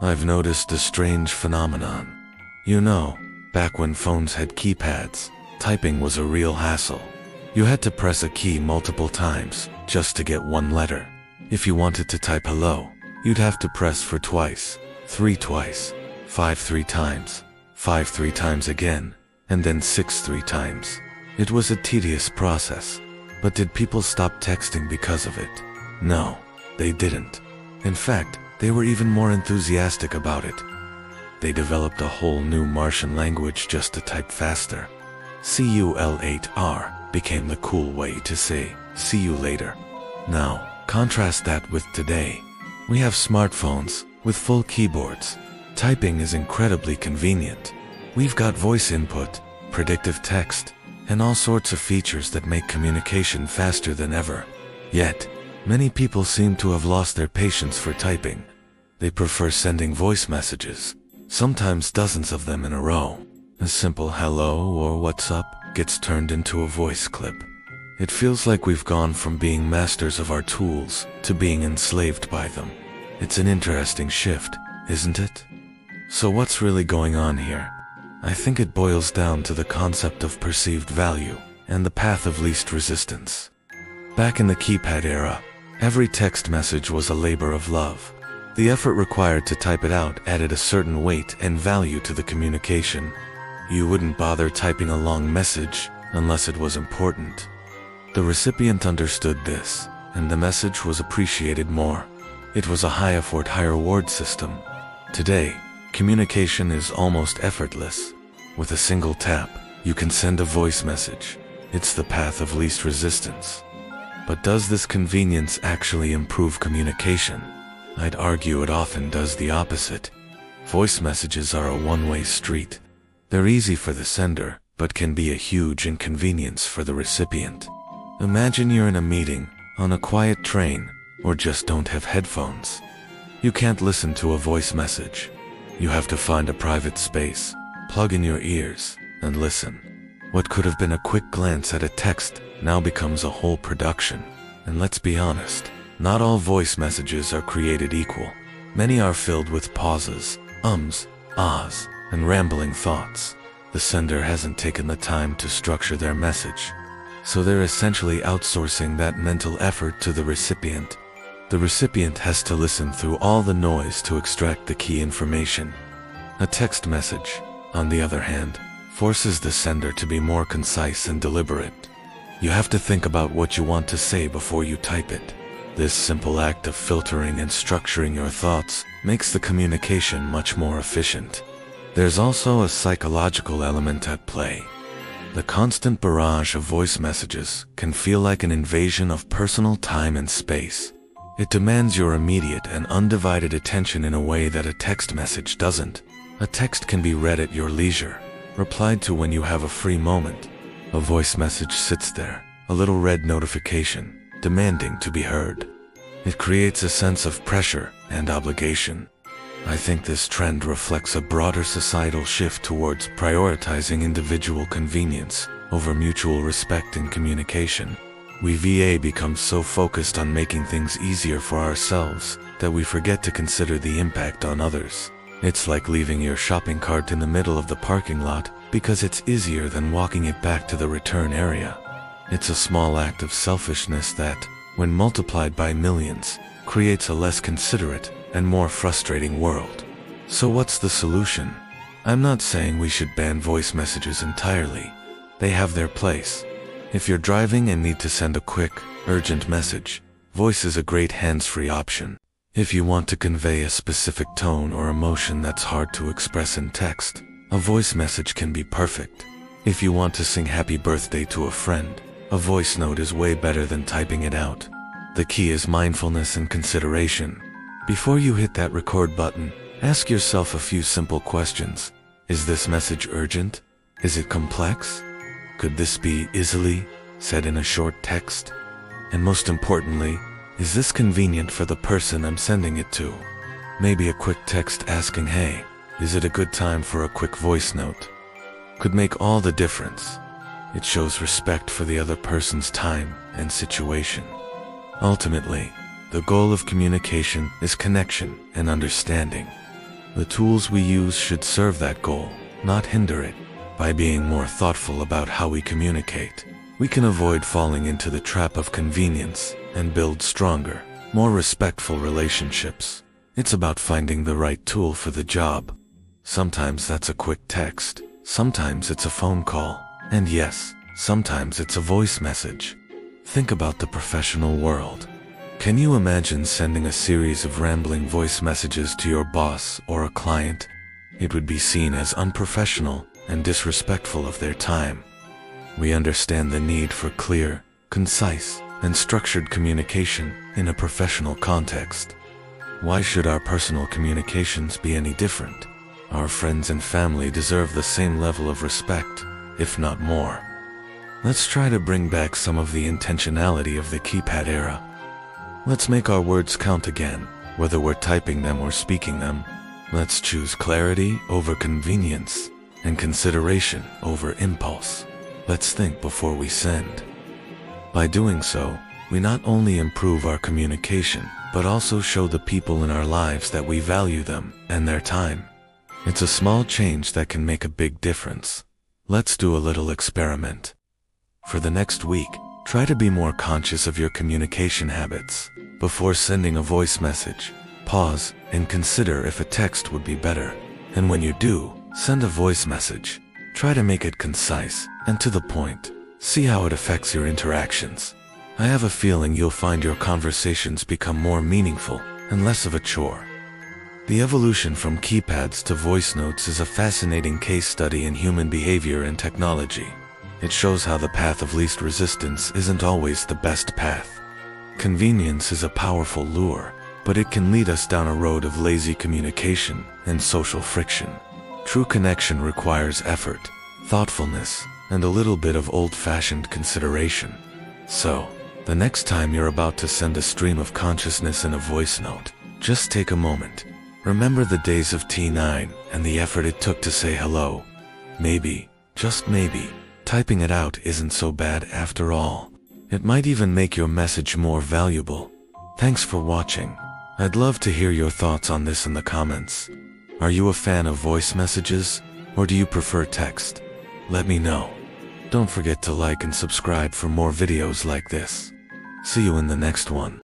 I've noticed a strange phenomenon. You know, back when phones had keypads, typing was a real hassle. You had to press a key multiple times just to get one letter. If you wanted to type hello, you'd have to press for twice, three twice, five three times, five three times again, and then six three times. It was a tedious process. But did people stop texting because of it? No, they didn't. In fact, they were even more enthusiastic about it. They developed a whole new Martian language just to type faster. CUL8R became the cool way to say, see you later. Now, contrast that with today. We have smartphones with full keyboards. Typing is incredibly convenient. We've got voice input, predictive text, and all sorts of features that make communication faster than ever. Yet, many people seem to have lost their patience for typing. They prefer sending voice messages, sometimes dozens of them in a row. A simple hello or what's up gets turned into a voice clip. It feels like we've gone from being masters of our tools to being enslaved by them. It's an interesting shift, isn't it? So what's really going on here? I think it boils down to the concept of perceived value and the path of least resistance. Back in the keypad era, every text message was a labor of love. The effort required to type it out added a certain weight and value to the communication. You wouldn't bother typing a long message unless it was important. The recipient understood this, and the message was appreciated more. It was a high-effort, high-reward system. Today, communication is almost effortless. With a single tap, you can send a voice message. It's the path of least resistance. But does this convenience actually improve communication? I'd argue it often does the opposite. Voice messages are a one-way street. They're easy for the sender, but can be a huge inconvenience for the recipient. Imagine you're in a meeting, on a quiet train, or just don't have headphones. You can't listen to a voice message. You have to find a private space, plug in your ears, and listen. What could have been a quick glance at a text now becomes a whole production. And let's be honest, not all voice messages are created equal. Many are filled with pauses, ums, ahs, and rambling thoughts. The sender hasn't taken the time to structure their message. So they're essentially outsourcing that mental effort to the recipient. The recipient has to listen through all the noise to extract the key information. A text message, on the other hand, forces the sender to be more concise and deliberate. You have to think about what you want to say before you type it. This simple act of filtering and structuring your thoughts makes the communication much more efficient. There's also a psychological element at play. The constant barrage of voice messages can feel like an invasion of personal time and space. It demands your immediate and undivided attention in a way that a text message doesn't. A text can be read at your leisure, replied to when you have a free moment. A voice message sits there, a little red notification, demanding to be heard. It creates a sense of pressure and obligation. I think this trend reflects a broader societal shift towards prioritizing individual convenience over mutual respect in communication. We become so focused on making things easier for ourselves that we forget to consider the impact on others. It's like leaving your shopping cart in the middle of the parking lot because it's easier than walking it back to the return area. It's a small act of selfishness that, when multiplied by millions, creates a less considerate and more frustrating world. So what's the solution? I'm not saying we should ban voice messages entirely. They have their place. If you're driving and need to send a quick, urgent message, voice is a great hands-free option. If you want to convey a specific tone or emotion that's hard to express in text, a voice message can be perfect. If you want to sing happy birthday to a friend, a voice note is way better than typing it out. The key is mindfulness and consideration. Before you hit that record button, ask yourself a few simple questions. Is this message urgent? Is it complex? Could this be easily said in a short text? And most importantly, is this convenient for the person I'm sending it to? Maybe a quick text asking, hey, is it a good time for a quick voice note? Could make all the difference. It shows respect for the other person's time and situation. Ultimately, the goal of communication is connection and understanding. The tools we use should serve that goal, not hinder it. By being more thoughtful about how we communicate, we can avoid falling into the trap of convenience and build stronger, more respectful relationships. It's about finding the right tool for the job. Sometimes that's a quick text, sometimes it's a phone call, and yes, sometimes it's a voice message. Think about the professional world. Can you imagine sending a series of rambling voice messages to your boss or a client? It would be seen as unprofessional and disrespectful of their time. We understand the need for clear, concise, and structured communication in a professional context. Why should our personal communications be any different? Our friends and family deserve the same level of respect, if not more. Let's try to bring back some of the intentionality of the keypad era. Let's make our words count again, whether we're typing them or speaking them. Let's choose clarity over convenience and consideration over impulse. Let's think before we send. By doing so, we not only improve our communication, but also show the people in our lives that we value them and their time. It's a small change that can make a big difference. Let's do a little experiment. For the next week, try to be more conscious of your communication habits. Before sending a voice message, pause and consider if a text would be better. And when you do, send a voice message. Try to make it concise and to the point. See how it affects your interactions. I have a feeling you'll find your conversations become more meaningful and less of a chore. The evolution from keypads to voice notes is a fascinating case study in human behavior and technology. It shows how the path of least resistance isn't always the best path. Convenience is a powerful lure, but it can lead us down a road of lazy communication and social friction. True connection requires effort, thoughtfulness, and a little bit of old-fashioned consideration. So, the next time you're about to send a stream of consciousness in a voice note, just take a moment. Remember the days of T9 and the effort it took to say hello. Maybe, just maybe, typing it out isn't so bad after all. It might even make your message more valuable. Thanks for watching. I'd love to hear your thoughts on this in the comments. Are you a fan of voice messages, or do you prefer text? Let me know. Don't forget to like and subscribe for more videos like this. See you in the next one.